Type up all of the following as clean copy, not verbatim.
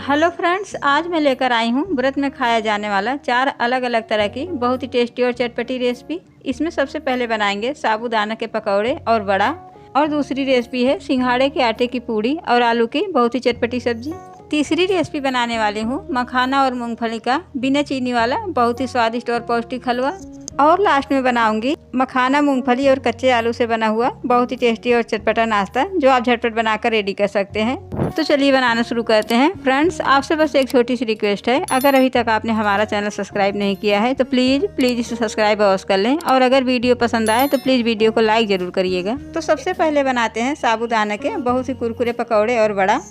Hello friends, आज मैं लेकर आई हूँ व्रत में खाया जाने वाला 4 अलग अलग तरह की बहुत ही टेस्टी और चटपटी रेसिपी। इसमें सबसे पहले बनाएंगे साबूदाना के पकौड़े और वड़ा, और दूसरी रेसिपी है सिंघाड़े के आटे की पूड़ी और आलू की बहुत ही चटपटी सब्जी। तीसरी रेसिपी बनाने वाली हूँ मखाना और मूंगफली का बिना चीनी वाला बहुत ही स्वादिष्ट और पौष्टिक हलवा। और लास्ट में बनाऊंगी मखाना, मूंगफली और कच्चे आलू से बना हुआ बहुत ही टेस्टी और चटपटा नाश्ता जो आप झटपट बनाकर रेडी कर सकते हैं। तो चलिए बनाना शुरू करते हैं। फ्रेंड्स, आपसे बस एक छोटी सी रिक्वेस्ट है, अगर अभी तक आपने हमारा चैनल सब्सक्राइब नहीं किया है तो प्लीज़ इसे सब्सक्राइब अवश्य कर लें, और अगर वीडियो पसंद आए तो प्लीज़ वीडियो को लाइक ज़रूर करिएगा। तो सबसे पहले बनाते हैं साबूदाना के बहुत ही कुरकुरे पकौड़े और वड़ा।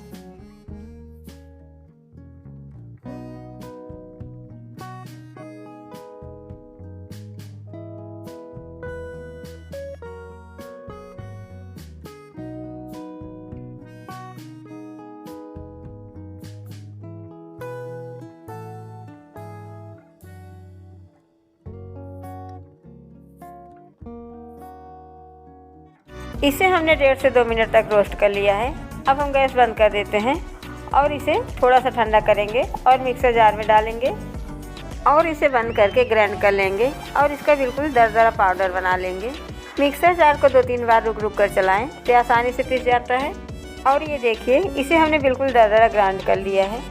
इसे हमने 1.5 से 2 मिनट तक रोस्ट कर लिया है। अब हम गैस बंद कर देते हैं और इसे थोड़ा सा ठंडा करेंगे और मिक्सर जार में डालेंगे और इसे बंद करके ग्राइंड कर लेंगे और इसका बिल्कुल दरदरा पाउडर बना लेंगे। मिक्सर जार को 2-3 बार रुक कर चलाएं तो आसानी से पीस जाता है। और ये देखिए, इसे हमने बिल्कुल दरदरा ग्राइंड कर लिया है।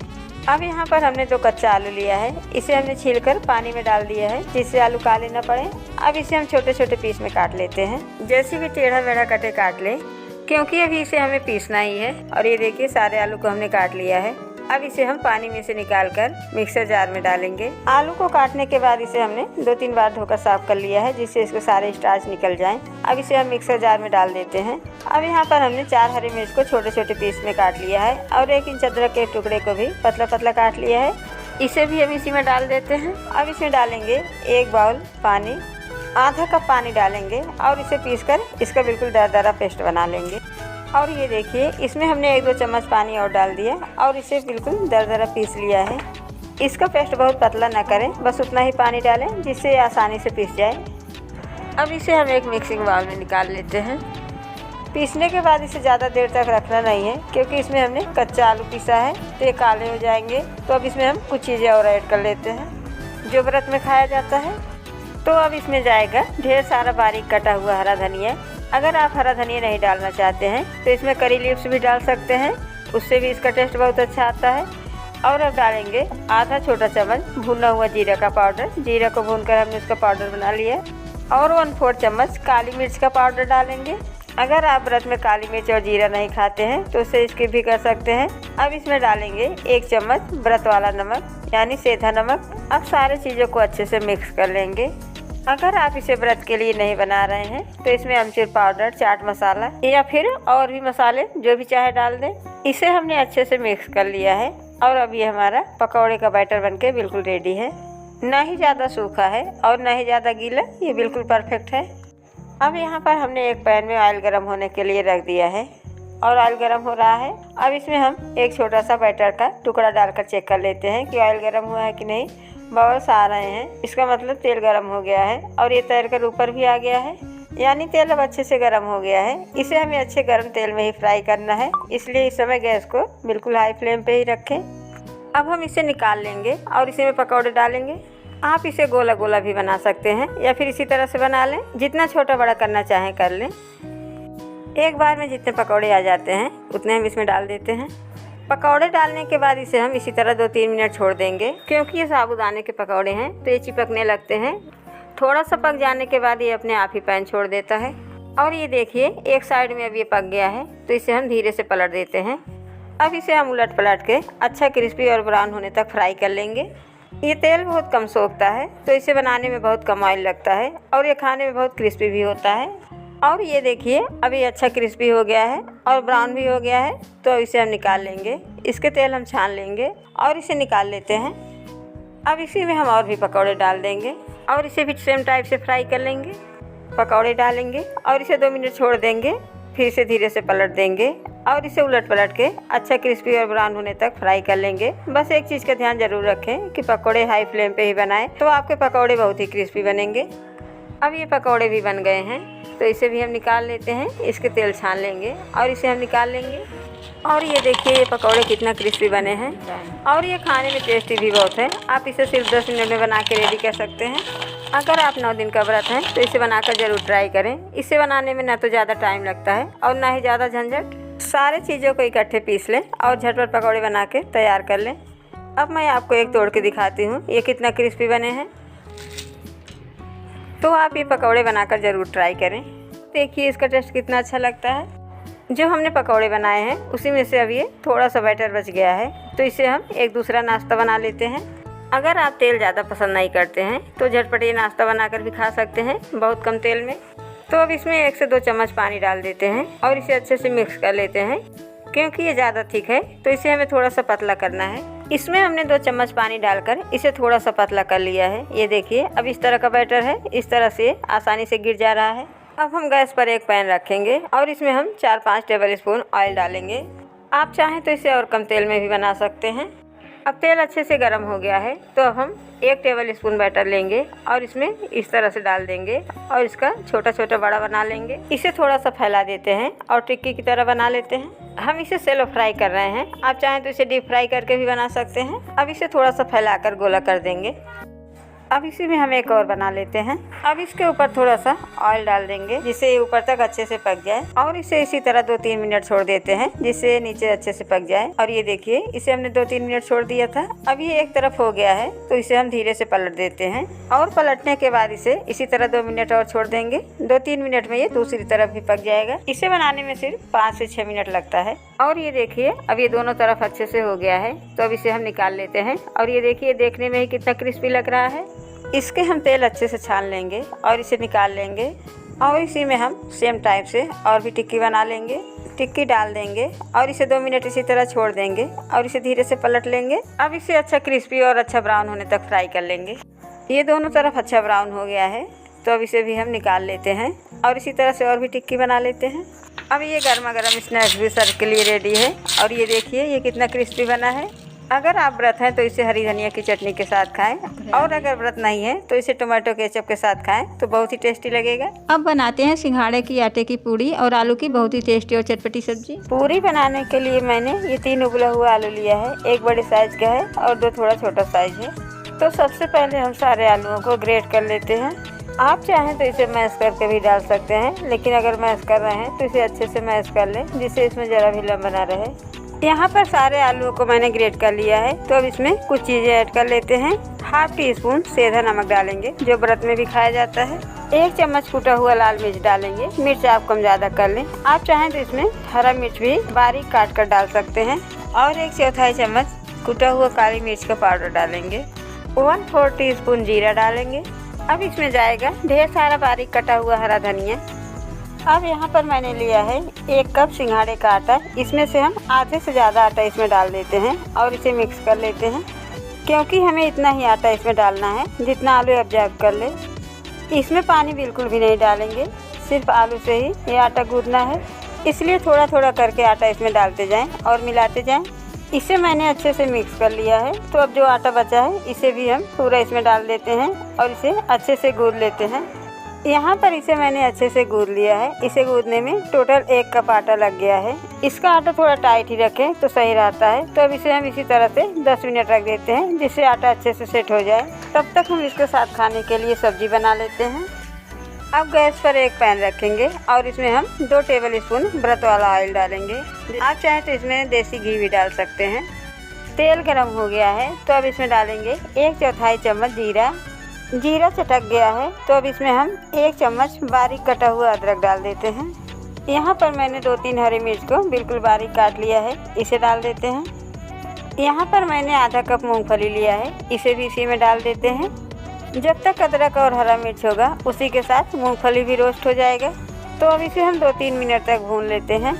अब यहाँ पर हमने 2 कच्चा आलू लिया है, इसे हमने छीलकर पानी में डाल दिया है जिससे आलू काले न पड़े। अब इसे हम छोटे छोटे पीस में काट लेते हैं, जैसे भी टेढ़ा मेढ़ा कटे काट लें, क्योंकि अभी इसे हमें पीसना ही है। और ये देखिए, सारे आलू को हमने काट लिया है। अब इसे हम पानी में से निकालकर मिक्सर जार में डालेंगे। आलू को काटने के बाद इसे हमने 2-3 बार धोकर साफ कर लिया है जिससे इसके सारे स्टार्च निकल जाएं। अब इसे हम मिक्सर जार में डाल देते हैं। अब यहाँ पर हमने 4 हरी मिर्च को छोटे छोटे पीस में काट लिया है और 1 इंच अदरक के टुकड़े को भी पतला पतला काट लिया है। इसे भी हम इसी में डाल देते हैं। अब इसमें डालेंगे 1 बाउल पानी, आधा कप पानी डालेंगे और इसे पीसकर इसका बिल्कुल दरदरा पेस्ट बना लेंगे। और ये देखिए, इसमें हमने 1-2 चम्मच पानी और डाल दिया और इसे बिल्कुल दरदरा पीस लिया है। इसका पेस्ट बहुत पतला ना करें, बस उतना ही पानी डालें जिससे आसानी से पीस जाए। अब इसे हम एक मिक्सिंग बाउल में निकाल लेते हैं। पीसने के बाद इसे ज़्यादा देर तक रखना नहीं है, क्योंकि इसमें हमने कच्चा आलू पीसा है तो ये काले हो जाएंगे। तो अब इसमें हम कुछ चीज़ें और ऐड कर लेते हैं जो व्रत में खाया जाता है। तो अब इसमें जाएगा ढेर सारा बारीक कटा हुआ हरा धनिया। अगर आप हरा धनिया नहीं डालना चाहते हैं तो इसमें करी लीव्स भी डाल सकते हैं, उससे भी इसका टेस्ट बहुत अच्छा आता है। और अब डालेंगे आधा छोटा चम्मच भुना हुआ जीरा का पाउडर। जीरा को भूनकर हमने उसका पाउडर बना लिया है। और 1/4 चम्मच काली मिर्च का पाउडर डालेंगे। अगर आप व्रत में काली मिर्च और जीरा नहीं खाते हैं तो उसे स्किप भी कर सकते हैं। अब इसमें डालेंगे 1 चम्मच व्रत वाला नमक यानी सेंधा नमक। अब सारे चीज़ों को अच्छे से मिक्स कर लेंगे। अगर आप इसे व्रत के लिए नहीं बना रहे हैं तो इसमें अमचूर पाउडर, चाट मसाला या फिर और भी मसाले जो भी चाहे डाल दें। इसे हमने अच्छे से मिक्स कर लिया है और अब ये हमारा पकौड़े का बैटर बनके बिल्कुल रेडी है। ना ही ज़्यादा सूखा है और ना ही ज़्यादा गीला, ये बिल्कुल परफेक्ट है। अब यहाँ पर हमने एक पैन में ऑयल गर्म होने के लिए रख दिया है और ऑयल गर्म हो रहा है। अब इसमें हम एक छोटा सा बैटर का टुकड़ा डालकर चेक कर लेते हैं कि ऑयल गर्म हुआ है कि नहीं। बबल्स आ रहे हैं, इसका मतलब तेल गर्म हो गया है और ये तैर कर ऊपर भी आ गया है, यानी तेल अब अच्छे से गर्म हो गया है। इसे हमें अच्छे गर्म तेल में ही फ्राई करना है, इसलिए इस समय गैस को बिल्कुल हाई फ्लेम पे ही रखें। अब हम इसे निकाल लेंगे और इसी में पकौड़े डालेंगे। आप इसे गोला गोला भी बना सकते हैं या फिर इसी तरह से बना लें, जितना छोटा बड़ा करना चाहें कर लें। एक बार में जितने पकौड़े आ जाते हैं उतने हम इसमें डाल देते हैं। पकौड़े डालने के बाद इसे हम इसी तरह 2-3 मिनट छोड़ देंगे, क्योंकि ये साबूदाने के पकौड़े हैं तो ये चिपकने लगते हैं। थोड़ा सा पक जाने के बाद ये अपने आप ही पैन छोड़ देता है। और ये देखिए, एक साइड में अब ये पक गया है तो इसे हम धीरे से पलट देते हैं। अब इसे हम उलट पलट के अच्छा क्रिस्पी और ब्राउन होने तक फ्राई कर लेंगे। ये तेल बहुत कम सोखता है तो इसे बनाने में बहुत कम ऑयल लगता है और ये खाने में बहुत क्रिस्पी भी होता है। और ये देखिए, अभी अच्छा क्रिस्पी हो गया है और ब्राउन भी हो गया है, तो इसे हम निकाल लेंगे। इसके तेल हम छान लेंगे और इसे निकाल लेते हैं। अब इसी में हम और भी पकौड़े डाल देंगे और इसे भी सेम टाइप से फ्राई कर लेंगे। पकौड़े डालेंगे और इसे 2 मिनट छोड़ देंगे, फिर इसे धीरे से पलट देंगे और इसे उलट पलट के अच्छा क्रिस्पी और ब्राउन होने तक फ्राई कर लेंगे। बस एक चीज़ का ध्यान जरूर रखें कि पकौड़े हाई फ्लेम पे ही बनाएं, तो आपके पकौड़े बहुत ही क्रिस्पी बनेंगे। अब ये पकौड़े भी बन गए हैं तो इसे भी हम निकाल लेते हैं। इसके तेल छान लेंगे और इसे हम निकाल लेंगे। और ये देखिए ये पकौड़े कितना क्रिस्पी बने हैं और ये खाने में टेस्टी भी बहुत है। आप इसे सिर्फ 10 मिनट में बना के रेडी कर सकते हैं। अगर आप 9 दिन का व्रत हैं तो इसे बनाकर ज़रूर ट्राई करें। इसे बनाने में ना तो ज़्यादा टाइम लगता है और ना ही ज़्यादा झंझट। सारे चीज़ों को इकट्ठे पीस लें और झटपट पकौड़े बना के तैयार कर लें। अब मैं आपको एक तोड़ के दिखाती हूँ ये कितना क्रिस्पी बने हैं। तो आप ये पकौड़े बनाकर ज़रूर ट्राई करें। देखिए इसका टेस्ट कितना अच्छा लगता है। जो हमने पकौड़े बनाए हैं उसी में से अब ये थोड़ा सा बैटर बच गया है, तो इसे हम एक दूसरा नाश्ता बना लेते हैं। अगर आप तेल ज़्यादा पसंद नहीं करते हैं तो झटपट ये नाश्ता बनाकर भी खा सकते हैं बहुत कम तेल में। तो अब इसमें 1 से 2 चम्मच पानी डाल देते हैं और इसे अच्छे से मिक्स कर लेते हैं। क्योंकि ये ज़्यादा थिक है तो इसे हमें थोड़ा सा पतला करना है। इसमें हमने 2 चम्मच पानी डालकर इसे थोड़ा सा पतला कर लिया है। ये देखिए अब इस तरह का बैटर है, इस तरह से आसानी से गिर जा रहा है। अब हम गैस पर एक पैन रखेंगे और इसमें हम 4-5 टेबल स्पून ऑयल डालेंगे। आप चाहें तो इसे और कम तेल में भी बना सकते हैं। अब तेल अच्छे से गर्म हो गया है तो अब हम 1 टेबल स्पून बैटर लेंगे और इसमें इस तरह से डाल देंगे और इसका छोटा छोटा बड़ा बना लेंगे। इसे थोड़ा सा फैला देते हैं और टिक्की की तरह बना लेते हैं। हम इसे सेलो फ्राई कर रहे हैं, आप चाहें तो इसे डीप फ्राई करके भी बना सकते हैं। अब इसे थोड़ा सा फैलाकर गोला कर देंगे। अब इसी में हम एक और बना लेते हैं। अब इसके ऊपर थोड़ा सा ऑयल डाल देंगे जिससे ये ऊपर तक अच्छे से पक जाए और इसे इसी तरह 2-3 मिनट छोड़ देते हैं जिससे नीचे अच्छे से पक जाए। और ये देखिए इसे हमने 2-3 मिनट छोड़ दिया था। अब ये एक तरफ हो गया है तो इसे हम धीरे से पलट देते हैं और पलटने के बाद इसे इसी तरह 2 मिनट और छोड़ देंगे। 2-3 मिनट में ये दूसरी तरफ भी पक जाएगा। इसे बनाने में सिर्फ 5 से 6 मिनट लगता है। और ये देखिए अब ये दोनों तरफ अच्छे से हो गया है तो अब इसे हम निकाल लेते हैं। और ये देखिए देखने में ही कितना क्रिस्पी लग रहा है। इसके हम तेल अच्छे से छान लेंगे और इसे निकाल लेंगे और इसी में हम सेम टाइप से और भी टिक्की बना लेंगे। टिक्की डाल देंगे और इसे 2 मिनट इसी तरह छोड़ देंगे और इसे धीरे से पलट लेंगे। अब इसे अच्छा क्रिस्पी और अच्छा ब्राउन होने तक फ्राई कर लेंगे। ये दोनों तरफ अच्छा ब्राउन हो गया है तो अब इसे भी हम निकाल लेते हैं और इसी तरह से और भी टिक्की बना लेते हैं। अब ये गर्मा गर्म स्नैक्स भी सर्व के लिए रेडी है। और ये देखिए ये कितना क्रिस्पी बना है। अगर आप व्रत हैं तो इसे हरी धनिया की चटनी के साथ खाएं और अगर व्रत नहीं है तो इसे टमाटो केचप के साथ खाएं तो बहुत ही टेस्टी लगेगा। अब बनाते हैं सिंघाड़े की आटे की पूड़ी और आलू की बहुत ही टेस्टी और चटपटी सब्जी। पूरी बनाने के लिए मैंने ये 3 उबला हुआ आलू लिया है। 1 बड़े साइज का है और 2 थोड़ा छोटा साइज है। तो सबसे पहले हम सारे आलूओं को ग्रेट कर लेते हैं। आप चाहें तो इसे मैश करके भी डाल सकते हैं, लेकिन अगर मैश कर रहे हैं तो इसे अच्छे से मैश कर लें जिससे इसमें ज़रा भी लम्ब ना रहे। यहाँ पर सारे आलूओं को मैंने ग्रेट कर लिया है तो अब इसमें कुछ चीज़ें ऐड कर लेते हैं। 1/2 टीस्पून सेंधा नमक डालेंगे जो व्रत में भी खाया जाता है। 1 चम्मच कूटा हुआ लाल मिर्च डालेंगे। मिर्च आप कम ज़्यादा कर लें। आप चाहें तो इसमें हरा मिर्च भी बारीक काट कर डाल सकते हैं। और 1/4 चम्मच कूटा हुआ काली मिर्च का पाउडर डालेंगे। 1/4 टीस्पून जीरा डालेंगे। अब इसमें जाएगा ढेर सारा बारीक कटा हुआ हरा धनिया। अब यहाँ पर मैंने लिया है 1 कप सिंघाड़े का आटा। इसमें से हम आधे से ज़्यादा आटा इसमें डाल देते हैं और इसे मिक्स कर लेते हैं क्योंकि हमें इतना ही आटा इसमें डालना है जितना आलू ऑब्जर्व कर ले। इसमें पानी बिल्कुल भी नहीं डालेंगे, सिर्फ आलू से ही ये आटा गूंदना है, इसलिए थोड़ा थोड़ा करके आटा इसमें डालते जाएं और मिलाते जाएं। इसे मैंने अच्छे से मिक्स कर लिया है तो अब जो आटा बचा है इसे भी हम पूरा इसमें डाल देते हैं और इसे अच्छे से गूंद लेते हैं। यहाँ पर इसे मैंने अच्छे से गूंद लिया है। इसे गूंदने में टोटल 1 कप आटा लग गया है। इसका आटा थोड़ा टाइट ही रखें तो सही रहता है। तो अब इसे हम इसी तरह से 10 मिनट रख देते हैं जिससे आटा अच्छे से सेट हो जाए। तब तक हम इसके साथ खाने के लिए सब्जी बना लेते हैं। अब गैस पर एक पैन रखेंगे और इसमें हम 2 टेबल स्पून व्रत वाला ऑयल डालेंगे। आप चाहें तो इसमें देसी घी भी डाल सकते हैं। तेल गर्म हो गया है तो अब इसमें डालेंगे 1/4 चम्मच जीरा। जीरा चटक गया है तो अब इसमें हम 1 चम्मच बारीक कटा हुआ अदरक डाल देते हैं। यहाँ पर मैंने 2-3 हरी मिर्च को बिल्कुल बारीक काट लिया है, इसे डाल देते हैं। यहाँ पर मैंने आधा कप मूंगफली लिया है, इसे भी इसी में डाल देते हैं। जब तक अदरक और हरा मिर्च होगा उसी के साथ मूंगफली भी रोस्ट हो जाएगा। तो अब इसे हम 2-3 मिनट तक भून लेते हैं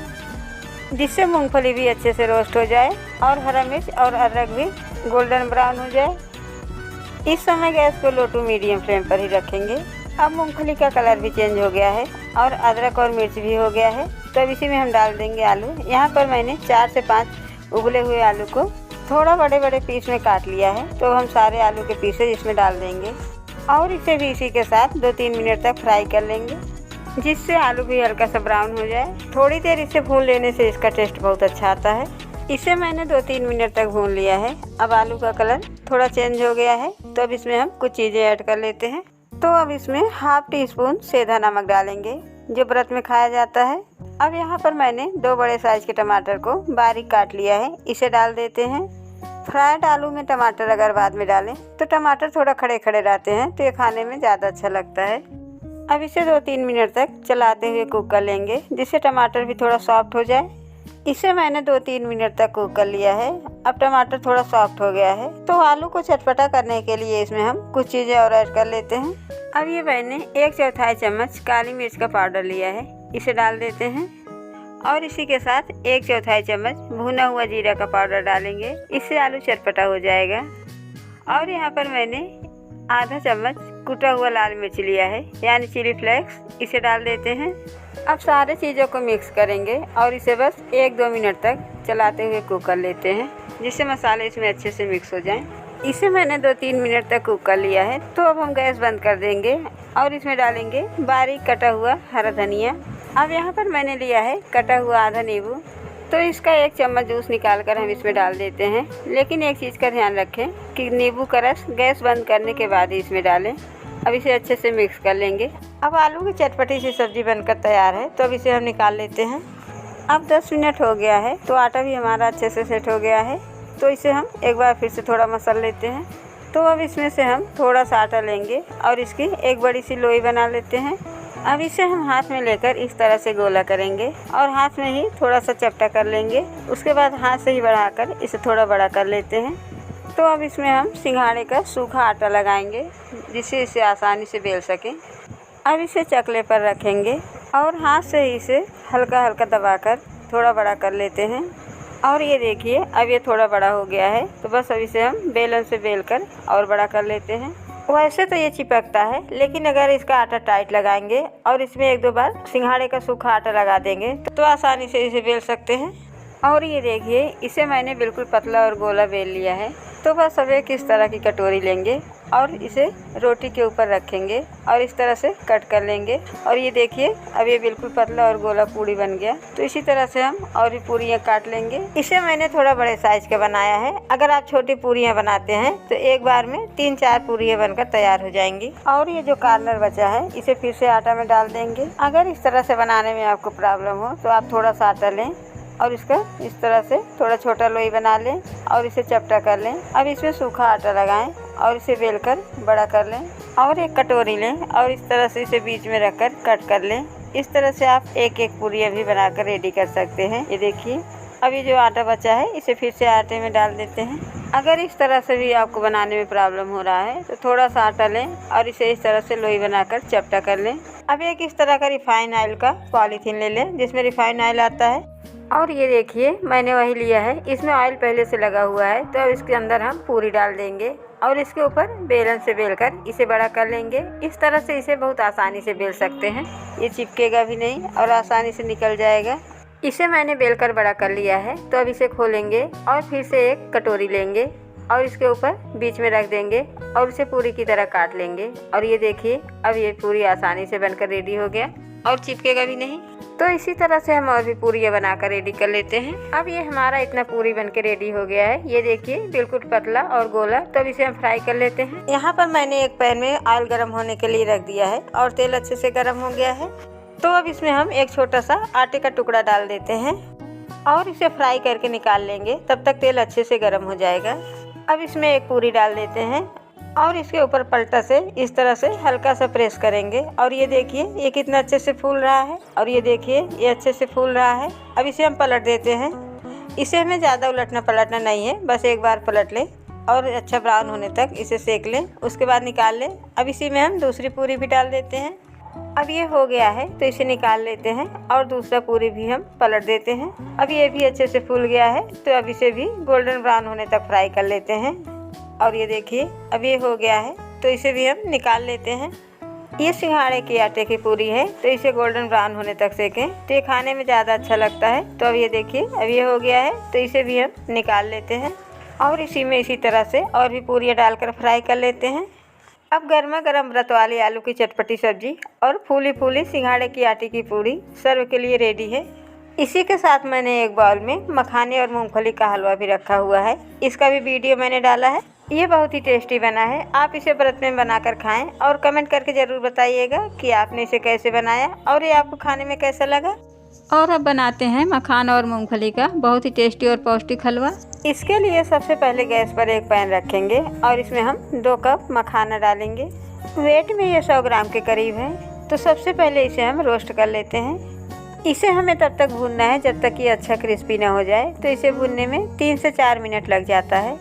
जिससे मूंगफली भी अच्छे से रोस्ट हो जाए और हरा मिर्च और अदरक भी गोल्डन ब्राउन हो जाए। इस समय गैस को लो टू मीडियम फ्लेम पर ही रखेंगे। अब मूंगफली का कलर भी चेंज हो गया है और अदरक और मिर्च भी हो गया है तो अब इसी में हम डाल देंगे आलू। यहाँ पर मैंने 4 से 5 उबले हुए आलू को थोड़ा बड़े बड़े पीस में काट लिया है तो हम सारे आलू के पीसेज इसमें डाल देंगे और इसे भी इसी के साथ 2-3 मिनट तक फ्राई कर लेंगे। जिससे आलू भी हल्का सा ब्राउन हो जाए। थोड़ी देर इसे भून लेने से इसका टेस्ट बहुत अच्छा आता है। इसे मैंने 2-3 मिनट तक भून लिया है। अब आलू का कलर थोड़ा चेंज हो गया है, तो अब इसमें हम कुछ चीज़ें ऐड कर लेते हैं। तो अब इसमें ½ टीस्पून सेंधा नमक डालेंगे, जो व्रत में खाया जाता है। अब यहाँ पर मैंने 2 बड़े साइज के टमाटर को बारीक काट लिया है, इसे डाल देते हैं। फ्राइड आलू में टमाटर अगर बाद में डालें तो टमाटर थोड़ा खड़े खड़े रहते हैं, तो ये खाने में ज़्यादा अच्छा लगता है। अब इसे 2-3 मिनट तक चलाते हुए कुक कर लेंगे, जिससे टमाटर भी थोड़ा सॉफ्ट हो जाए। इसे मैंने 2-3 मिनट तक कुक कर लिया है। अब टमाटर थोड़ा सॉफ्ट हो गया है, तो आलू को चटपटा करने के लिए इसमें हम कुछ चीज़ें और ऐड कर लेते हैं। अब ये मैंने 1/4 चम्मच काली मिर्च का पाउडर लिया है, इसे डाल देते हैं। और इसी के साथ 1/4 चम्मच भुना हुआ जीरा का पाउडर डालेंगे, इससे आलू चटपटा हो जाएगा। और यहाँ पर मैंने ½ चम्मच कुटा हुआ लाल मिर्च लिया है, यानी चिली फ्लेक्स, इसे डाल देते हैं। अब सारे चीज़ों को मिक्स करेंगे और इसे बस 1-2 मिनट तक चलाते हुए कुक कर लेते हैं, जिससे मसाले इसमें अच्छे से मिक्स हो जाएं। इसे मैंने 2-3 मिनट तक कुक कर लिया है, तो अब हम गैस बंद कर देंगे और इसमें डालेंगे बारीक कटा हुआ हरा धनिया। अब यहाँ पर मैंने लिया है कटा हुआ आधा नींबू, तो इसका 1 चम्मच जूस निकाल कर हम इसमें डाल देते हैं। लेकिन एक चीज़ का ध्यान रखें कि नींबू का रस गैस बंद करने के बाद ही इसमें डालें। अब इसे अच्छे से मिक्स कर लेंगे। अब आलू की चटपटी सी सब्ज़ी बनकर तैयार है, तो अब इसे हम निकाल लेते हैं। अब 10 मिनट हो गया है, तो आटा भी हमारा अच्छे से सेट हो गया है, तो इसे हम एक बार फिर से थोड़ा मसल लेते हैं। तो अब इसमें से हम थोड़ा सा आटा लेंगे और इसकी एक बड़ी सी लोई बना लेते हैं। अब इसे हम हाथ में लेकर इस तरह से गोला करेंगे और हाथ में ही थोड़ा सा चपटा कर लेंगे। उसके बाद हाथ से ही बढ़ाकर इसे थोड़ा बड़ा कर लेते हैं। तो अब इसमें हम सिंघाड़े का सूखा आटा लगाएंगे, जिससे इसे आसानी से बेल सकें। अब इसे चकले पर रखेंगे और हाथ से ही इसे हल्का हल्का दबाकर थोड़ा बड़ा कर लेते हैं। और ये देखिए, अब ये थोड़ा बड़ा हो गया है, तो बस अब इसे हम बेलन से बेलकर और बड़ा कर लेते हैं। वैसे तो ये चिपकता है, लेकिन अगर इसका आटा टाइट लगाएंगे और इसमें 1-2 बार सिंघाड़े का सूखा आटा लगा देंगे तो आसानी से इसे बेल सकते हैं। और ये देखिए, इसे मैंने बिल्कुल पतला और गोला बेल लिया है। तो बस अब एक इस तरह की कटोरी लेंगे और इसे रोटी के ऊपर रखेंगे और इस तरह से कट कर लेंगे। और ये देखिए, अब ये बिल्कुल पतला और गोला पूड़ी बन गया। तो इसी तरह से हम और भी पूड़ियाँ काट लेंगे। इसे मैंने थोड़ा बड़े साइज का बनाया है। अगर आप छोटी पूड़ियाँ बनाते हैं तो एक बार में 3-4 पूड़ियाँ बनकर तैयार हो जाएंगी। और ये जो कॉर्नर बचा है, इसे फिर से आटा में डाल देंगे। अगर इस तरह से बनाने में आपको प्रॉब्लम हो तो आप थोड़ा सा आटा लें और इसका इस तरह से थोड़ा छोटा लोई बना लें और इसे चपटा कर लें। अब इसमें सूखा आटा लगाएं और इसे बेलकर बड़ा कर लें। और एक कटोरी लें और इस तरह से इसे बीच में रखकर कट कर लें। इस तरह से आप एक पूरी भी बनाकर रेडी कर सकते हैं। ये देखिए, अभी जो आटा बचा है इसे फिर से आटे में डाल देते हैं। अगर इस तरह से भी आपको बनाने में प्रॉब्लम हो रहा है तो थोड़ा सा आटा लें और इसे इस तरह से लोई बनाकर चपटा कर लें। अब एक इस तरह का रिफाइन ऑयल का पॉलीथीन ले लें, जिसमें रिफाइन ऑयल आता है। और ये देखिए, मैंने वही लिया है, इसमें ऑयल पहले से लगा हुआ है। तो अब इसके अंदर हम पूरी डाल देंगे और इसके ऊपर बेलन से बेलकर इसे बड़ा कर लेंगे। इस तरह से इसे बहुत आसानी से बेल सकते हैं, ये चिपकेगा भी नहीं और आसानी से निकल जाएगा। इसे मैंने बेलकर बड़ा कर लिया है। तो अब इसे खोलेंगे और फिर से एक कटोरी लेंगे और इसके ऊपर बीच में रख देंगे और इसे पूरी की तरह काट लेंगे। और ये देखिए, अब ये पूरी आसानी से बनकर रेडी हो गया और चिपकेगा भी नहीं। तो इसी तरह से हम और भी पूरियाँ बनाकर रेडी कर लेते हैं। अब ये हमारा इतना पूरी बनके रेडी हो गया है। ये देखिए, बिल्कुल पतला और गोला। तो अब इसे हम फ्राई कर लेते हैं। यहाँ पर मैंने एक पैन में ऑयल गर्म होने के लिए रख दिया है और तेल अच्छे से गर्म हो गया है। तो अब इसमें हम एक छोटा सा आटे का टुकड़ा डाल देते हैं और इसे फ्राई करके निकाल लेंगे। तब तक तेल अच्छे से गर्म हो जाएगा। अब इसमें एक पूरी डाल देते हैं और इसके ऊपर पलटा से इस तरह से हल्का सा प्रेस करेंगे। और ये देखिए, ये कितना अच्छे से फूल रहा है। और ये देखिए, ये अच्छे से फूल रहा है। अब इसे हम पलट देते हैं। इसे हमें ज़्यादा उलटना पलटना नहीं है, बस एक बार पलट लें और अच्छा ब्राउन होने तक इसे सेक लें। उसके बाद निकाल लें। अब इसी में हम दूसरी पूरी भी डाल देते हैं। अब ये हो गया है, तो इसे निकाल लेते हैं और दूसरा पूरी भी हम पलट देते हैं। अब ये भी अच्छे से फूल गया है, तो अब इसे भी गोल्डन ब्राउन होने तक फ्राई कर लेते हैं। और ये देखिए, अब ये हो गया है, तो इसे भी हम निकाल लेते हैं। ये सिंघाड़े के आटे की पूरी है, तो इसे गोल्डन ब्राउन होने तक सेकें, तो ये खाने में ज़्यादा अच्छा लगता है। तो अब ये देखिए, अब ये हो गया है, तो इसे भी हम निकाल लेते हैं और इसी में इसी तरह से और भी पूरियाँ डालकर फ्राई कर लेते हैं। अब गर्मा गर्म व्रत वाली आलू की चटपटी सब्जी और फूली फूली सिंघाड़े की आटे की पूड़ी सर्व के लिए रेडी है। इसी के साथ मैंने एक बाउल में मखाने और मूंगफली का हलवा भी रखा हुआ है। इसका भी वीडियो मैंने डाला है। ये बहुत ही टेस्टी बना है। आप इसे व्रत में बनाकर खाएं और कमेंट करके ज़रूर बताइएगा कि आपने इसे कैसे बनाया और ये आपको खाने में कैसा लगा। और अब बनाते हैं मखान और मूंगफली का बहुत ही टेस्टी और पौष्टिक हलवा। इसके लिए सबसे पहले गैस पर एक पैन रखेंगे और इसमें हम 2 कप मखाना डालेंगे। वेट में ये 100 ग्राम के करीब है। तो सबसे पहले इसे हम रोस्ट कर लेते हैं। इसे हमें तब तक भूनना है जब तक ये अच्छा क्रिस्पी ना हो जाए। तो इसे भूनने में 3 से 4 मिनट लग जाता है।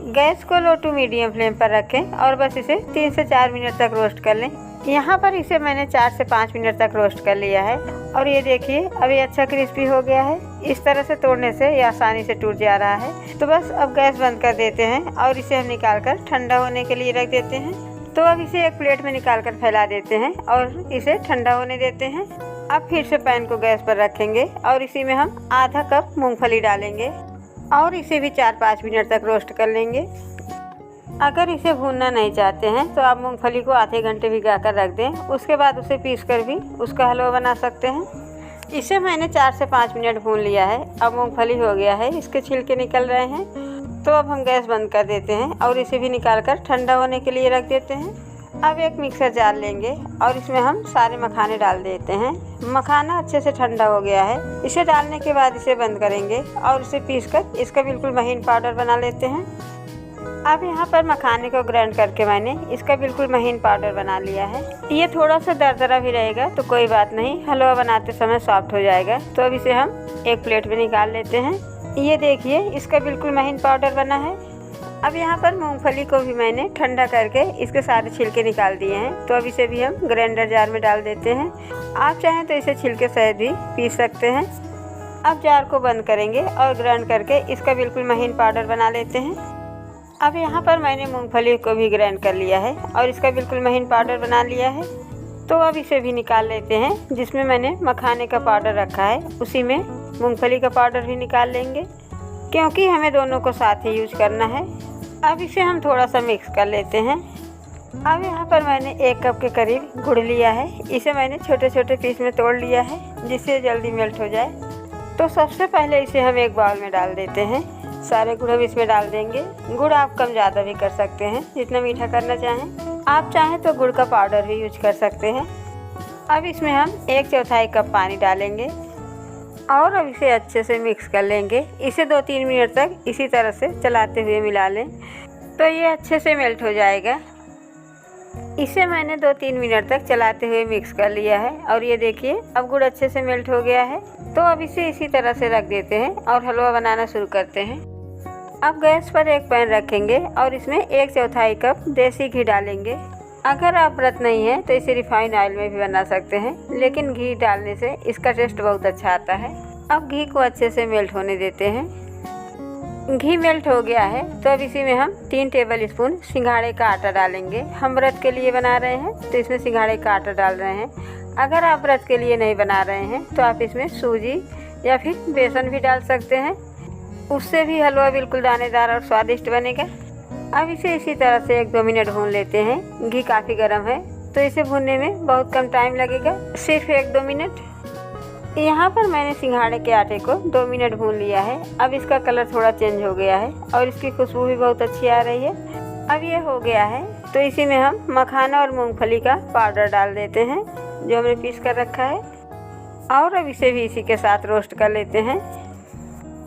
गैस को लो टू मीडियम फ्लेम पर रखें और बस इसे 3 से 4 मिनट तक रोस्ट कर लें। यहाँ पर इसे मैंने 4 से 5 मिनट तक रोस्ट कर लिया है और ये देखिए अभी अच्छा क्रिस्पी हो गया है। इस तरह से तोड़ने से ये आसानी से टूट जा रहा है। तो बस अब गैस बंद कर देते हैं और इसे हम निकाल कर ठंडा होने के लिए रख देते हैं। तो अब इसे एक प्लेट में निकाल कर फैला देते हैं और इसे ठंडा होने देते हैं। अब फिर से पैन को गैस पर रखेंगे और इसी में हम आधा कप मूँगफली डालेंगे और इसे भी 4-5 मिनट तक रोस्ट कर लेंगे। अगर इसे भूनना नहीं चाहते हैं तो आप मूंगफली को आधे घंटे भिगा कर रख दें। उसके बाद उसे पीस कर भी उसका हलवा बना सकते हैं। इसे मैंने 4 से 5 मिनट भून लिया है। अब मूंगफली हो गया है, इसके छिलके निकल रहे हैं। तो अब हम गैस बंद कर देते हैं और इसे भी निकाल कर ठंडा होने के लिए रख देते हैं। अब एक मिक्सर जार लेंगे और इसमें हम सारे मखाने डाल देते हैं। मखाना अच्छे से ठंडा हो गया है। इसे डालने के बाद इसे बंद करेंगे और इसे पीसकर इसका बिल्कुल महीन पाउडर बना लेते हैं। अब यहाँ पर मखाने को ग्राइंड करके मैंने इसका बिल्कुल महीन पाउडर बना लिया है। ये थोड़ा सा दरदरा भी रहेगा तो कोई बात नहीं, हलवा बनाते समय सॉफ्ट हो जाएगा। तो अब इसे हम एक प्लेट में निकाल लेते हैं। ये देखिए इसका बिल्कुल महीन पाउडर बना है। अब यहाँ पर मूंगफली को भी मैंने ठंडा करके इसके सारे छिलके निकाल दिए हैं। तो अब इसे भी हम ग्राइंडर जार में डाल देते हैं। आप चाहें तो इसे छिलके सहित भी पीस सकते हैं। अब जार को बंद करेंगे और ग्राइंड करके इसका बिल्कुल महीन पाउडर बना लेते हैं। अब यहाँ पर मैंने मूंगफली को भी ग्राइंड कर लिया है और इसका बिल्कुल महीन पाउडर बना लिया है। तो अब इसे भी निकाल लेते हैं। जिसमें मैंने मखाने का पाउडर रखा है उसी में मूंगफली का पाउडर भी निकाल लेंगे, क्योंकि हमें दोनों को साथ ही यूज करना है। अब इसे हम थोड़ा सा मिक्स कर लेते हैं। अब यहाँ पर मैंने 1 कप के करीब गुड़ लिया है। इसे मैंने छोटे छोटे पीस में तोड़ लिया है जिससे जल्दी मेल्ट हो जाए। तो सबसे पहले इसे हम एक बाउल में डाल देते हैं। सारे गुड़ हम इसमें डाल देंगे। गुड़ आप कम ज़्यादा भी कर सकते हैं जितना मीठा करना चाहें। आप चाहें तो गुड़ का पाउडर भी यूज कर सकते हैं। अब इसमें हम 1/4 कप पानी डालेंगे और अब इसे अच्छे से मिक्स कर लेंगे। इसे 2-3 मिनट तक इसी तरह से चलाते हुए मिला लें तो ये अच्छे से मेल्ट हो जाएगा। इसे मैंने 2-3 मिनट तक चलाते हुए मिक्स कर लिया है और ये देखिए अब गुड़ अच्छे से मेल्ट हो गया है। तो अब इसे इसी तरह से रख देते हैं और हलवा बनाना शुरू करते हैं। अब गैस पर एक पैन रखेंगे और इसमें 1/4 कप देसी घी डालेंगे। अगर आप व्रत नहीं है तो इसे रिफाइंड ऑयल में भी बना सकते हैं, लेकिन घी डालने से इसका टेस्ट बहुत अच्छा आता है। अब घी को अच्छे से मेल्ट होने देते हैं। घी मेल्ट हो गया है तो अब इसी में हम 3 टेबल स्पून सिंघाड़े का आटा डालेंगे। हम व्रत के लिए बना रहे हैं तो इसमें सिंघाड़े का आटा डाल रहे हैं। अगर आप व्रत के लिए नहीं बना रहे हैं तो आप इसमें सूजी या फिर बेसन भी डाल सकते हैं। उससे भी हलवा बिल्कुल दानेदार और स्वादिष्ट बनेगा। अब इसे इसी तरह से 1-2 मिनट भून लेते हैं। घी काफ़ी गर्म है तो इसे भूनने में बहुत कम टाइम लगेगा, सिर्फ 1-2 मिनट। यहाँ पर मैंने सिंघाड़े के आटे को 2 मिनट भून लिया है। अब इसका कलर थोड़ा चेंज हो गया है और इसकी खुशबू भी बहुत अच्छी आ रही है। अब ये हो गया है तो इसी में हम मखाना और मूंगफली का पाउडर डाल देते हैं जो हमने पीस कर रखा है और अब इसे भी इसी के साथ रोस्ट कर लेते हैं।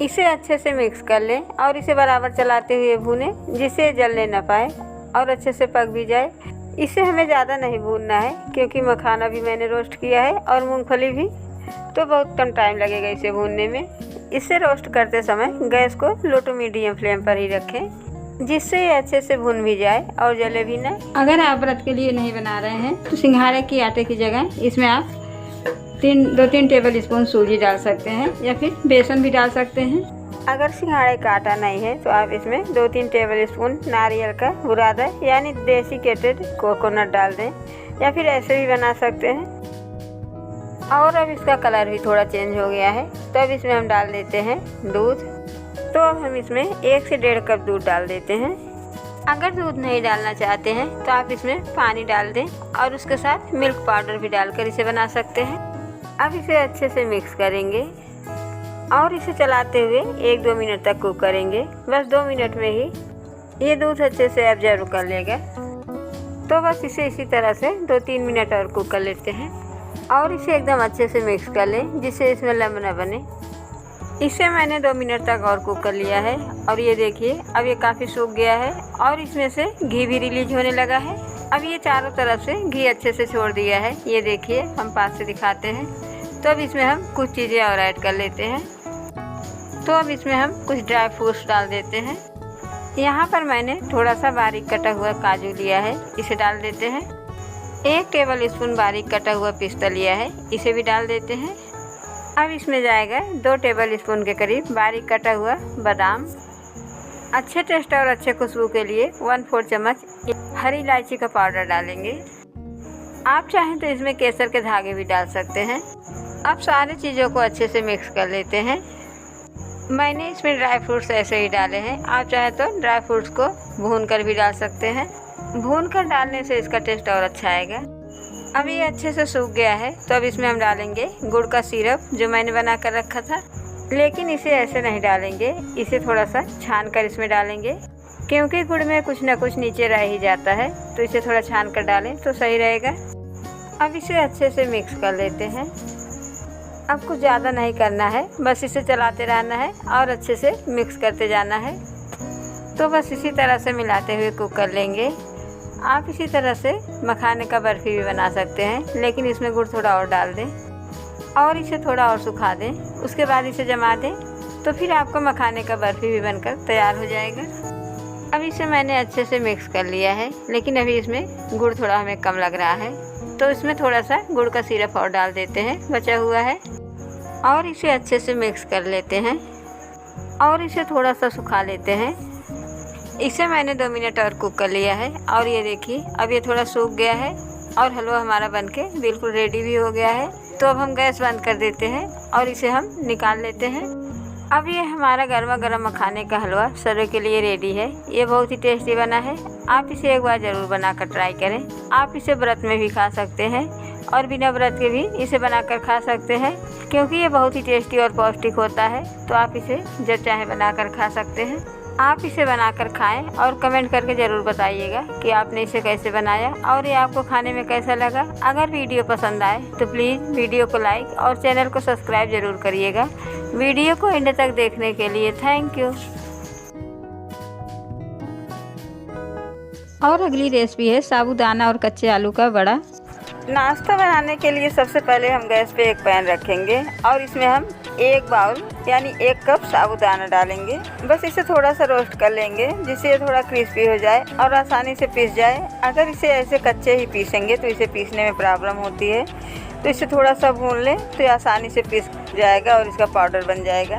इसे अच्छे से मिक्स कर लें और इसे बराबर चलाते हुए भूनें जिससे जलने न पाए और अच्छे से पक भी जाए। इसे हमें ज़्यादा नहीं भूनना है क्योंकि मखाना भी मैंने रोस्ट किया है और मूंगफली भी, तो बहुत कम टाइम लगेगा इसे भूनने में। इसे रोस्ट करते समय गैस को लो टू मीडियम फ्लेम पर ही रखें जिससे ये अच्छे से भून भी जाए और जले भी ना। अगर आप व्रत के लिए नहीं बना रहे हैं तो सिंघाड़े के आटे की जगह इसमें आप 2-3 टेबल स्पून सूजी डाल सकते हैं या फिर बेसन भी डाल सकते हैं। अगर सिंघाड़े का आटा नहीं है तो आप इसमें 2-3 टेबल स्पून नारियल का बुरादा यानी डेसिकेटेड कोकोनट डाल दें या फिर ऐसे भी बना सकते हैं। और अब इसका कलर भी थोड़ा चेंज हो गया है तो अब इसमें हम डाल देते हैं दूध। तो अब हम इसमें 1 से 1.5 कप दूध डाल देते हैं। अगर दूध नहीं डालना चाहते हैं तो आप इसमें पानी डाल दें और उसके साथ मिल्क पाउडर भी डालकर इसे बना सकते हैं। अब इसे अच्छे से मिक्स करेंगे और इसे चलाते हुए 1-2 मिनट तक कुक करेंगे। बस 2 मिनट में ही ये दूध अच्छे से एब्जॉर्ब कर लेगा। तो बस इसे इसी तरह से 2-3 मिनट और कुक कर लेते हैं और इसे एकदम अच्छे से मिक्स कर लें जिससे इसमें लम्ब न बने। इसे मैंने 2 मिनट तक और कुक कर लिया है और ये देखिए अब ये काफ़ी सूख गया है और इसमें से घी भी रिलीज होने लगा है। अब ये चारों तरफ से घी अच्छे से छोड़ दिया है। ये देखिए हम पास से दिखाते हैं। तो अब इसमें हम कुछ चीज़ें और ऐड कर लेते हैं। तो अब इसमें हम कुछ ड्राई फ्रूट्स डाल देते हैं। यहाँ पर मैंने थोड़ा सा बारीक कटा हुआ काजू लिया है, इसे डाल देते हैं। 1 टेबल स्पून बारीक कटा हुआ पिस्ता लिया है, इसे भी डाल देते हैं। अब इसमें जाएगा 2 टेबल स्पून के करीब बारीक कटा हुआ बादाम। अच्छे टेस्ट और अच्छे खुशबू के लिए 1/4 चम्मच हरी इलायची का पाउडर डालेंगे। आप चाहें तो इसमें केसर के धागे भी डाल सकते हैं। अब सारी चीज़ों को अच्छे से मिक्स कर लेते हैं। मैंने इसमें ड्राई फ्रूट्स ऐसे ही डाले हैं, आप चाहें तो ड्राई फ्रूट्स को भूनकर भी डाल सकते हैं। भूनकर डालने से इसका टेस्ट और अच्छा आएगा। अब ये अच्छे से सूख गया है तो अब इसमें हम डालेंगे गुड़ का सिरप जो मैंने बना कर रखा था। लेकिन इसे ऐसे नहीं डालेंगे, इसे थोड़ा सा छान कर इसमें डालेंगे क्योंकि गुड़ में कुछ ना कुछ नीचे रह ही जाता है, तो इसे थोड़ा छान कर डालें तो सही रहेगा। अब इसे अच्छे से मिक्स कर लेते हैं। अब कुछ ज़्यादा नहीं करना है, बस इसे चलाते रहना है और अच्छे से मिक्स करते जाना है। तो बस इसी तरह से मिलाते हुए कुक कर लेंगे। आप इसी तरह से मखाने का बर्फ़ी भी बना सकते हैं, लेकिन इसमें गुड़ थोड़ा और डाल दें और इसे थोड़ा और सुखा दें। उसके बाद इसे जमा दें तो फिर आपका मखाने का बर्फ़ी भी बनकर तैयार हो जाएगा। अब इसे मैंने अच्छे से मिक्स कर लिया है, लेकिन अभी इसमें गुड़ थोड़ा हमें कम लग रहा है, तो इसमें थोड़ा सा गुड़ का सिरप और डाल देते हैं बचा हुआ है और इसे अच्छे से मिक्स कर लेते हैं और इसे थोड़ा सा सुखा लेते हैं। इसे मैंने 2 मिनट और कुक कर लिया है और ये देखिए अब ये थोड़ा सूख गया है और हलवा हमारा बनके बिल्कुल रेडी भी हो गया है। तो अब हम गैस बंद कर देते हैं और इसे हम निकाल लेते हैं। अब ये हमारा गर्मा गर्म मखाने का हलवा सर्व के लिए रेडी है। ये बहुत ही टेस्टी बना है, आप इसे एक बार ज़रूर बनाकर ट्राई करें। आप इसे व्रत में भी खा सकते हैं और बिना व्रत के भी इसे बनाकर खा सकते हैं क्योंकि ये बहुत ही टेस्टी और पौष्टिक होता है। तो आप इसे जब चाहे बनाकर खा सकते हैं। आप इसे बनाकर खाएं और कमेंट करके ज़रूर बताइएगा कि आपने इसे कैसे बनाया और ये आपको खाने में कैसा लगा। अगर वीडियो पसंद आए तो प्लीज़ वीडियो को लाइक और चैनल को सब्सक्राइब ज़रूर करिएगा। वीडियो को एंड तक देखने के लिए थैंक यू। और अगली रेसिपी है साबूदाना और कच्चे आलू का बड़ा। नाश्ता बनाने के लिए सबसे पहले हम गैस पे एक पैन रखेंगे और इसमें हम 1 बाउल यानी 1 कप साबूदाना डालेंगे। बस इसे थोड़ा सा रोस्ट कर लेंगे जिससे ये थोड़ा क्रिस्पी हो जाए और आसानी से पीस जाए। अगर इसे ऐसे कच्चे ही पीसेंगे तो इसे पीसने में प्रॉब्लम होती है, तो इसे थोड़ा सा भून लें तो ये आसानी से पीस जाएगा और इसका पाउडर बन जाएगा।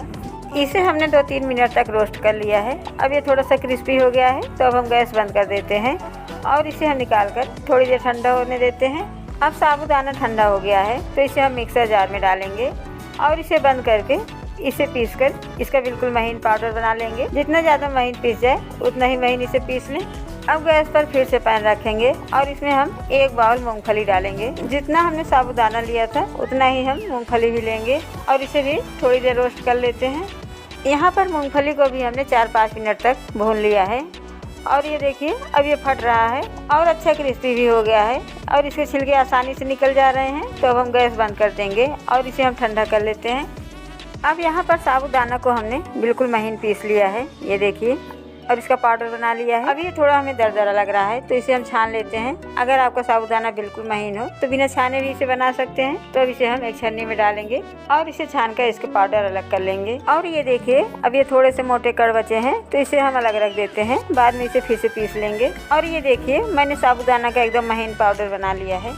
इसे हमने 2-3 मिनट तक रोस्ट कर लिया है। अब ये थोड़ा सा क्रिस्पी हो गया है तो अब हम गैस बंद कर देते हैं और इसे हम निकाल कर थोड़ी देर ठंडा होने देते हैं। अब साबूदाना ठंडा हो गया है तो इसे हम मिक्सर जार में डालेंगे और इसे बंद करके इसे पीसकर इसका बिल्कुल महीन पाउडर बना लेंगे। जितना ज़्यादा महीन पीस जाए उतना ही महीन इसे पीस लें। अब गैस पर फिर से पैन रखेंगे और इसमें हम 1 बाउल मूंगफली डालेंगे। जितना हमने साबूदाना लिया था उतना ही हम मूंगफली भी लेंगे और इसे भी थोड़ी देर रोस्ट कर लेते हैं। यहाँ पर मूंगफली को भी हमने 4-5 मिनट तक भून लिया है और ये देखिए अब ये फट रहा है और अच्छा क्रिस्पी भी हो गया है और इसके छिलके आसानी से निकल जा रहे हैं। तो अब हम गैस बंद कर देंगे और इसे हम ठंडा कर लेते हैं। अब यहाँ पर साबूदाना को हमने बिल्कुल महीन पीस लिया है, ये देखिए, और इसका पाउडर बना लिया है। अब ये थोड़ा हमें दरदरा लग रहा है तो इसे हम छान लेते हैं। अगर आपका साबूदाना बिल्कुल महीन हो तो बिना छाने भी इसे बना सकते हैं। तो अब इसे हम एक छन्नी में डालेंगे और इसे छान कर इसके पाउडर अलग कर लेंगे। और ये देखिए अब ये थोड़े से मोटे कड़ बचे हैं तो इसे हम अलग रख देते हैं, बाद में इसे फिर से पीस लेंगे। और ये देखिए मैंने साबूदाना का एकदम महीन पाउडर बना लिया है।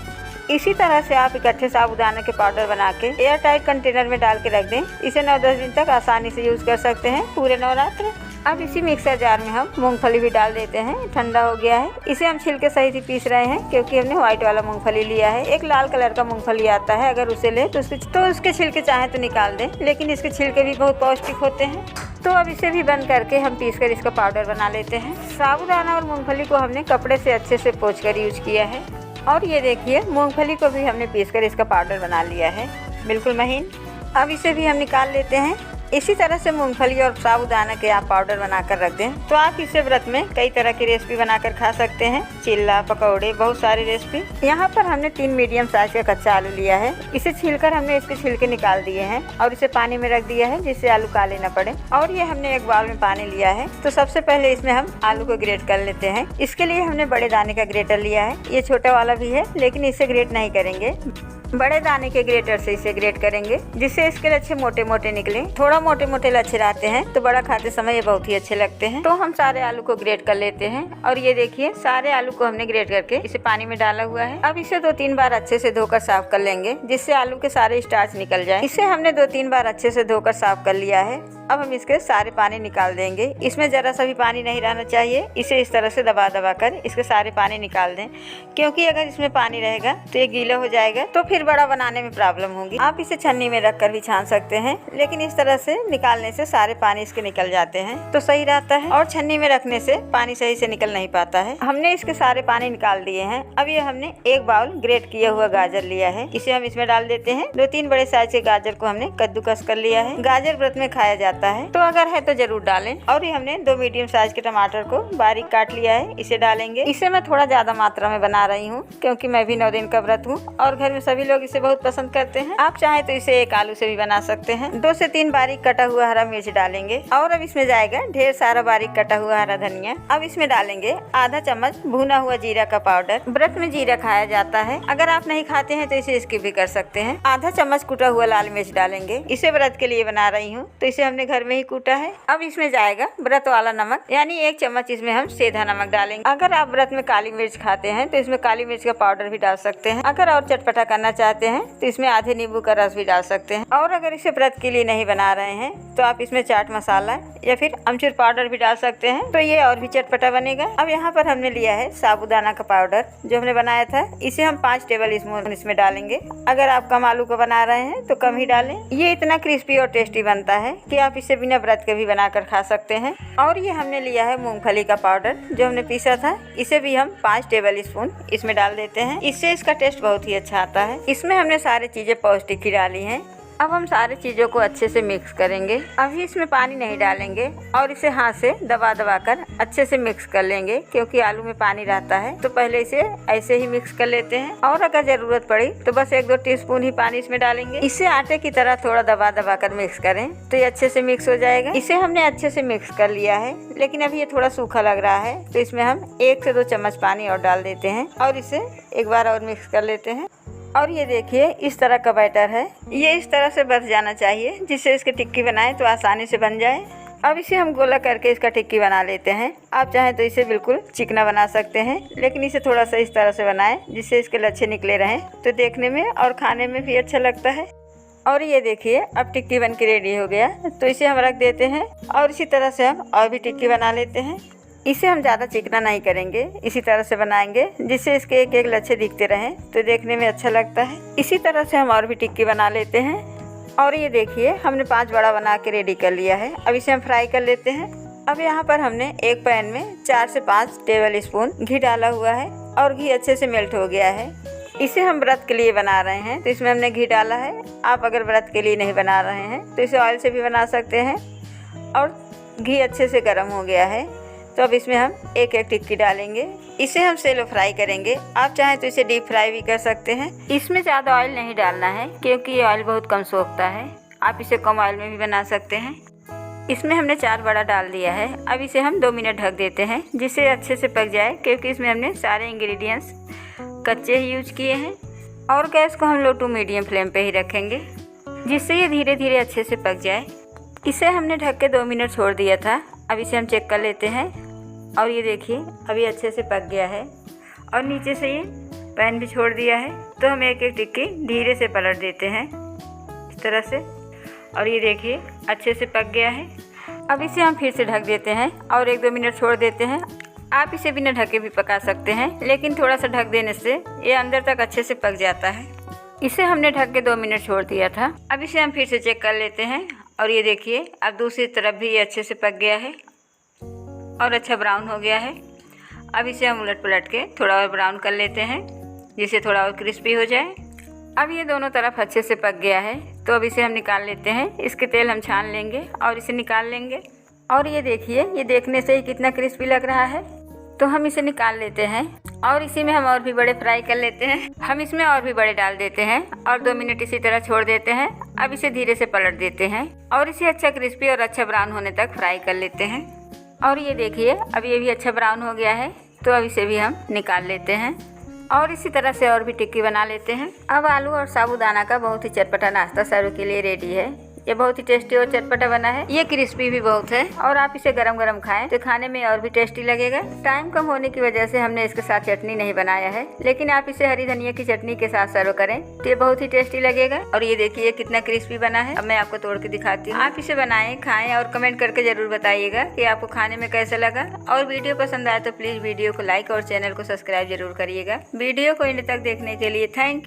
इसी तरह से आप इकट्ठे साबूदाना के पाउडर बना के एयर टाइट कंटेनर में डाल के रख दें। इसे 9-10 दिन तक आसानी से यूज़ कर सकते हैं, पूरे नवरात्र। अब इसी मिक्सर जार में हम मूंगफली भी डाल देते हैं। ठंडा हो गया है, इसे हम छिलके सही से पीस रहे हैं क्योंकि हमने व्हाइट वाला मूंगफली लिया है। एक लाल कलर का मूंगफली आता है, अगर उसे ले तो उसके छिलके चाहे तो निकाल दें, लेकिन इसके छिलके भी बहुत पौष्टिक होते हैं। तो अब इसे भी बंद करके हम पीस कर इसका पाउडर बना लेते हैं। साबूदाना और मूंगफली को हमने कपड़े से अच्छे से पोंछ कर यूज किया है। और ये देखिए मूंगफली को भी हमने पीस कर इसका पाउडर बना लिया है, बिल्कुल महीन। अब इसे भी हम निकाल लेते हैं। इसी तरह से मूंगफली और साबूदाना के आप पाउडर बनाकर रख दें तो आप इसे व्रत में कई तरह की रेसिपी बनाकर खा सकते हैं। चिल्ला, पकौड़े, बहुत सारी रेसिपी। यहाँ पर हमने 3 मीडियम साइज का कच्चा आलू लिया है। इसे छीलकर हमने इसके छिलके निकाल दिए हैं और इसे पानी में रख दिया है जिससे आलू काले न पड़े। और ये हमने एक बाउल में पानी लिया है। तो सबसे पहले इसमें हम आलू को ग्रेट कर लेते हैं। इसके लिए हमने बड़े दाने का ग्रेटर लिया है। ये छोटा वाला भी है लेकिन इसे ग्रेट नहीं करेंगे, बड़े दाने के ग्रेटर से इसे ग्रेट करेंगे जिससे इसके लच्छे मोटे मोटे निकले। थोड़ा मोटे मोटे लच्छे रहते हैं तो बड़ा खाते समय ये बहुत ही अच्छे लगते हैं। तो हम सारे आलू को ग्रेट कर लेते हैं और ये देखिए सारे आलू को हमने ग्रेट करके इसे पानी में डाला हुआ है। अब इसे 2-3 बार अच्छे से धोकर साफ कर लेंगे जिससे आलू के सारे स्टार्च निकल जाए। इसे हमने 2-3 बार अच्छे से धोकर साफ कर लिया है। अब हम इसके सारे पानी निकाल देंगे। इसमें जरा सा भी पानी नहीं रहना चाहिए। इसे इस तरह से दबा दबा कर इसके सारे पानी निकाल दें, क्योंकि अगर इसमें पानी रहेगा तो ये गीला हो जाएगा तो फिर बड़ा बनाने में प्रॉब्लम होगी। आप इसे छन्नी में रख कर भी छान सकते हैं, लेकिन इस तरह से निकालने से सारे पानी इसके निकल जाते हैं तो सही रहता है। और छन्नी में रखने से पानी सही से निकल नहीं पाता है। हमने इसके सारे पानी निकाल दिए हैं। अब ये हमने एक बाउल ग्रेट किया हुआ गाजर लिया है, इसे हम इसमें डाल देते हैं। 2-3 बड़े साइज के गाजर को हमने कद्दूकस कर लिया है। गाजर व्रत में खाया जाता है तो अगर है तो जरूर डालें। और ये हमने 2 मीडियम साइज के टमाटर को बारीक काट लिया है, इसे डालेंगे। इसे मैं थोड़ा ज्यादा मात्रा में बना रही हूँ क्योंकि मैं भी 9 दिन का व्रत हूँ और घर में सभी लोग इसे बहुत पसंद करते हैं। आप चाहे तो इसे एक आलू से भी बना सकते हैं। 2 से 3 बारीक कटा हुआ हरा मिर्च डालेंगे और अब इसमें जाएगा ढेर सारा बारीक कटा हुआ हरा धनिया। अब इसमें डालेंगे आधा चम्मच भुना हुआ जीरा का पाउडर। व्रत में जीरा खाया जाता है, अगर आप नहीं खाते हैं तो इसे स्किप भी कर सकते हैं। आधा चम्मच कुटा हुआ लाल मिर्च डालेंगे, इसे व्रत के लिए बना रही हूँ तो इसे हमने घर में ही कूटा है। अब इसमें जाएगा व्रत वाला नमक, यानी 1 चम्मच इसमें हम सेंधा नमक डालेंगे। अगर आप व्रत में काली मिर्च खाते हैं तो इसमें काली मिर्च का पाउडर भी डाल सकते हैं। अगर और चटपटा करना चाहते हैं तो इसमें आधे नींबू का रस भी डाल सकते हैं। और अगर इसे व्रत के लिए नहीं बना रहे हैं तो आप इसमें चाट मसाला या फिर अमचूर पाउडर भी डाल सकते हैं तो ये और भी चटपटा बनेगा। अब यहाँ पर हमने लिया है साबूदाना का पाउडर जो हमने बनाया था, इसे हम 5 टेबल स्पून इसमें डालेंगे। अगर आप कम आलू को बना रहे हैं तो कम ही डालें। ये इतना क्रिस्पी और टेस्टी बनता है कि आप इसे बिना व्रत के भी बनाकर खा सकते हैं। और ये हमने लिया है मूंगफली का पाउडर जो हमने पीसा था, इसे भी हम 5 टेबल स्पून इसमें डाल देते हैं। इससे इसका टेस्ट बहुत ही अच्छा आता है। इसमें हमने सारी चीजें पौष्टिक ही डाली हैं। अब हम सारी चीज़ों को अच्छे से मिक्स करेंगे। अभी इसमें पानी नहीं डालेंगे और इसे हाथ से दबा दबा कर अच्छे से मिक्स कर लेंगे, क्योंकि आलू में पानी रहता है तो पहले इसे ऐसे ही मिक्स कर लेते हैं। और अगर ज़रूरत पड़ी तो बस 1-2 टीस्पून ही पानी इसमें डालेंगे। इसे आटे की तरह थोड़ा दबा दबा कर मिक्स करें तो ये अच्छे से मिक्स हो जाएगा। इसे हमने अच्छे से मिक्स कर लिया है, लेकिन अभी ये थोड़ा सूखा लग रहा है तो इसमें हम 1 से 2 चम्मच पानी और डाल देते हैं और इसे एक बार और मिक्स कर लेते हैं। और ये देखिए इस तरह का बैटर है, ये इस तरह से बच जाना चाहिए जिससे इसकी टिक्की बनाएं तो आसानी से बन जाए। अब इसे हम गोला करके इसका टिक्की बना लेते हैं। आप चाहें तो इसे बिल्कुल चिकना बना सकते हैं, लेकिन इसे थोड़ा सा इस तरह से बनाएं जिससे इसके लच्छे निकले रहें तो देखने में और खाने में भी अच्छा लगता है। और ये देखिए अब टिक्की बन के रेडी हो गया तो इसे हम रख देते हैं। और इसी तरह से हम और भी टिक्की बना लेते हैं। इसे हम ज़्यादा चिकना नहीं करेंगे, इसी तरह से बनाएंगे जिससे इसके एक एक लच्छे दिखते रहें तो देखने में अच्छा लगता है। इसी तरह से हम और भी टिक्की बना लेते हैं। और ये देखिए हमने 5 बड़ा बना के रेडी कर लिया है। अब इसे हम फ्राई कर लेते हैं। अब यहाँ पर हमने एक पैन में 4 से 5 टेबल स्पून घी डाला हुआ है और घी अच्छे से मेल्ट हो गया है। इसे हम व्रत के लिए बना रहे हैं तो इसमें हमने घी डाला है। आप अगर व्रत के लिए नहीं बना रहे हैं तो इसे ऑयल से भी बना सकते हैं। और घी अच्छे से गर्म हो गया है तो अब इसमें हम एक एक टिक्की डालेंगे। इसे हम सेलो फ्राई करेंगे। आप चाहें तो इसे डीप फ्राई भी कर सकते हैं। इसमें ज़्यादा ऑयल नहीं डालना है क्योंकि ये ऑयल बहुत कम सोखता है। आप इसे कम ऑयल में भी बना सकते हैं। इसमें हमने 4 बड़ा डाल दिया है। अब इसे हम 2 मिनट ढक देते हैं जिससे अच्छे से पक जाए, क्योंकि इसमें हमने सारे इंग्रेडिएंट्स कच्चे ही यूज किए हैं। और गैस को हम लो टू मीडियम फ्लेम पे ही रखेंगे जिससे ये धीरे धीरे अच्छे से पक जाए। इसे हमने ढक के 2 मिनट छोड़ दिया था। अब इसे हम चेक कर लेते हैं और ये देखिए अभी अच्छे से पक गया है और नीचे से ये पैन भी छोड़ दिया है। तो हम एक एक टिक्की धीरे से पलट देते हैं इस तरह से। और ये देखिए अच्छे से पक गया है। अब इसे हम फिर से ढक देते हैं और 1-2 मिनट छोड़ देते हैं। आप इसे बिना ढके भी पका सकते हैं, लेकिन थोड़ा सा ढक देने से ये अंदर तक अच्छे से पक जाता है। इसे हमने ढक के 2 मिनट छोड़ दिया था। अब इसे हम फिर से चेक कर लेते हैं और ये देखिए अब दूसरी तरफ भी ये अच्छे से पक गया है और अच्छा ब्राउन हो गया है। अब इसे हम उलट पलट के थोड़ा और ब्राउन कर लेते हैं, जिससे थोड़ा और क्रिस्पी हो जाए। अब ये दोनों तरफ अच्छे से पक गया है, तो अब इसे हम निकाल लेते हैं। इसके तेल हम छान लेंगे और इसे निकाल लेंगे। और ये देखिए, ये देखने से ही कितना क्रिस्पी लग रहा है। तो हम इसे निकाल लेते हैं और इसी में हम और भी बड़े फ्राई कर लेते हैं। हम इसमें और भी बड़े डाल देते हैं और 2 मिनट इसी तरह छोड़ देते हैं। अब इसे धीरे से पलट देते हैं और इसे अच्छा क्रिस्पी और अच्छा ब्राउन होने तक फ्राई कर लेते हैं। और ये देखिए अब ये भी अच्छा ब्राउन हो गया है, तो अब इसे भी हम निकाल लेते हैं और इसी तरह से और भी टिक्की बना लेते हैं। अब आलू और साबूदाना का बहुत ही चटपटा नाश्ता सर्व के लिए रेडी है। ये बहुत ही टेस्टी और चटपटा बना है। ये क्रिस्पी भी बहुत है और आप इसे गरम गरम खाएं तो खाने में और भी टेस्टी लगेगा। टाइम कम होने की वजह से हमने इसके साथ चटनी नहीं बनाया है, लेकिन आप इसे हरी धनिया की चटनी के साथ सर्व करें तो ये बहुत ही टेस्टी लगेगा। और ये देखिए कितना क्रिस्पी बना है। अब मैं आपको तोड़ के दिखाती हूँ। आप इसे बनाएं, खाएं और कमेंट करके जरूर बताइएगा कि आपको खाने में कैसा लगा। और वीडियो पसंद आए तो प्लीज वीडियो को लाइक और चैनल को सब्सक्राइब जरूर करिएगा। वीडियो को एंड तक देखने के लिए थैंक यू।